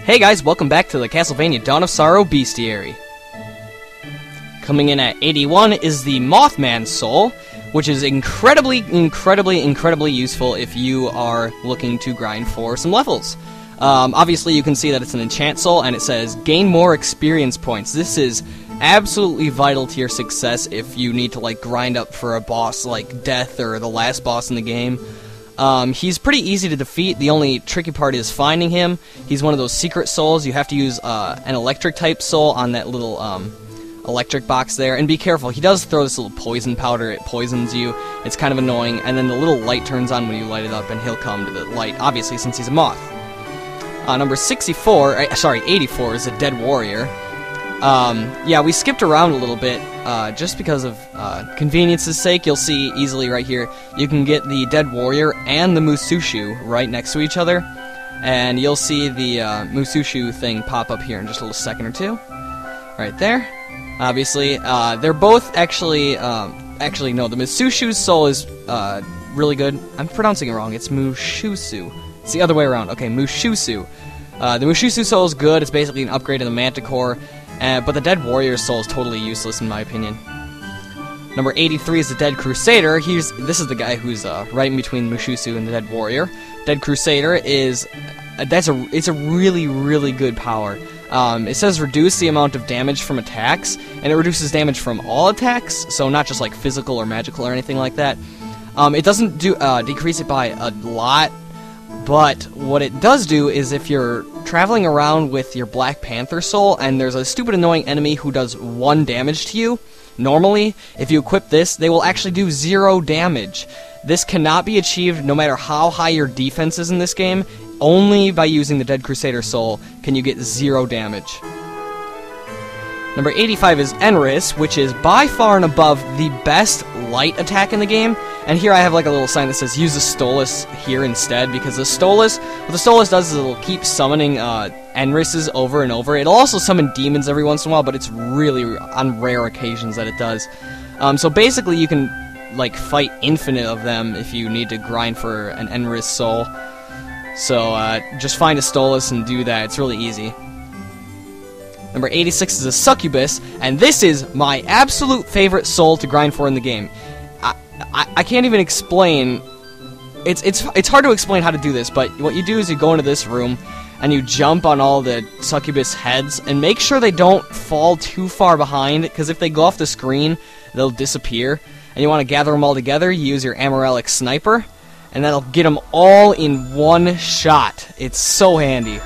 Hey guys, welcome back to the Castlevania Dawn of Sorrow bestiary. Coming in at 81 is the Moth Man soul, which is incredibly useful if you are looking to grind for some levels. Obviously you can see that it's an enchant soul, and it says gain more experience points. This is absolutely vital to your success if you need to grind up for a boss like Death or the last boss in the game. He's pretty easy to defeat. The only tricky part is finding him. He's one of those secret souls. You have to use an electric type soul on that little electric box there. And be careful, he does throw this little poison powder. It poisons you. It's kind of annoying. And then the little light turns on when you light it up, and he'll come to the light, obviously, since he's a moth. Number 84 is a dead warrior. Yeah, we skipped around a little bit, just because of convenience's sake. You'll see easily right here, you can get the dead warrior and the Mushu right next to each other, and you'll see the Mushu thing pop up here in just a little second or two. Right there. Obviously, they're both actually no, the Mushu's soul is really good. I'm pronouncing it wrong. It's Mushusu. It's the other way around. Okay, Mushusu. The Mushusu soul is good. It's basically an upgrade of the Manticore. But the Dead Warrior's soul is totally useless in my opinion. Number 83 is the Dead Crusader. This is the guy who's right in between Mushusu and the Dead Warrior. Dead Crusader is it's a really good power. It says reduce the amount of damage from attacks, and it reduces damage from all attacks, so not just like physical or magical or anything like that. It doesn't decrease it by a lot. But what it does do is if you're traveling around with your Black Panther soul and there's a stupid annoying enemy who does 1 damage to you, normally, if you equip this, they will actually do 0 damage. This cannot be achieved no matter how high your defense is in this game. Only by using the Dead Crusader soul can you get 0 damage. Number 85 is Erinys, which is by far and above the best light attack in the game. And here I have like a little sign that says use the Stolas here instead, because what the Stolas does is it'll keep summoning Erinys over and over. It'll also summon demons every once in a while, but it's really on rare occasions that it does. So basically you can fight infinite of them if you need to grind for an Erinys soul. So just find a Stolas and do that. It's really easy. Number 86 is a Succubus, and this is my absolute favorite soul to grind for in the game. I can't even explain. It's hard to explain how to do this, but what you do is you go into this room and you jump on all the Succubus heads and make sure they don't fall too far behind, because if they go off the screen, they'll disappear. And you want to gather them all together. You use your Amarelic Sniper, and that'll get them all in one shot. It's so handy.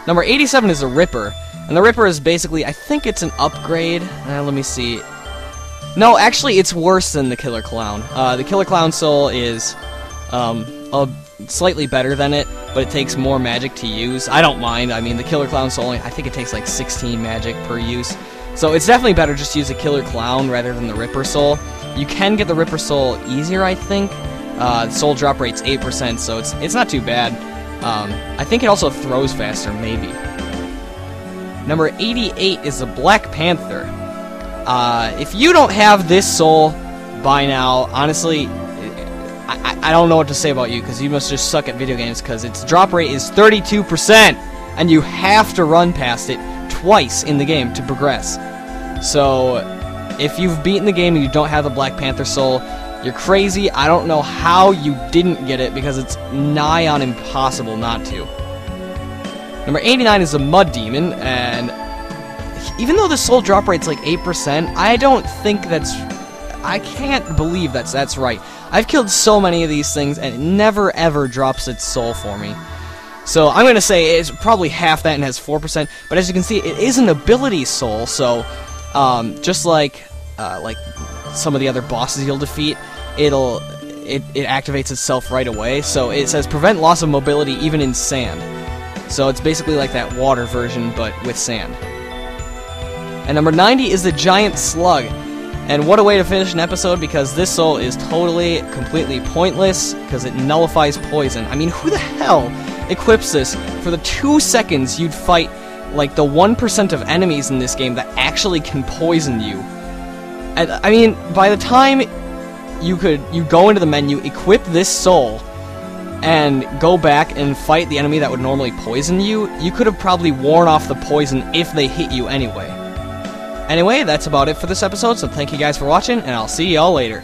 Number 87 is a Ripper. And the Ripper is basically, I think it's an upgrade. Let me see. No, actually, it's worse than the Killer Clown. The Killer Clown soul is slightly better than it, but it takes more magic to use. I don't mind. I mean, the Killer Clown soul, I think it takes like 16 magic per use. So it's definitely better just to use a Killer Clown rather than the Ripper soul. You can get the Ripper soul easier, I think. The soul drop rate's 8%, so it's not too bad. I think it also throws faster, maybe. Number 88 is a Black Panther. If you don't have this soul by now, honestly, I don't know what to say about you, because you must just suck at video games, because its drop rate is 32%, and you have to run past it twice in the game to progress. So, if you've beaten the game and you don't have the Black Panther soul, you're crazy. I don't know how you didn't get it, because it's nigh on impossible not to. Number 89 is a Mud Demon, and even though the soul drop rate's like 8%, I don't think I can't believe that's right. I've killed so many of these things, and it never ever drops its soul for me. So I'm gonna say it's probably half that and has 4%, but as you can see, it is an ability soul, so just like some of the other bosses you'll defeat, it activates itself right away. So it says prevent loss of mobility even in sand. So it's basically like that water version, but with sand. And number 90 is the Giant Slug. And what a way to finish an episode, because this soul is completely pointless, because it nullifies poison. I mean, who the hell equips this for the 2 seconds you'd fight like the 1% of enemies in this game that actually can poison you? And I mean, by the time you go into the menu, equip this soul, and go back and fight the enemy that would normally poison you, you could have probably worn off the poison if they hit you anyway. Anyway, that's about it for this episode, so thank you guys for watching, and I'll see y'all later.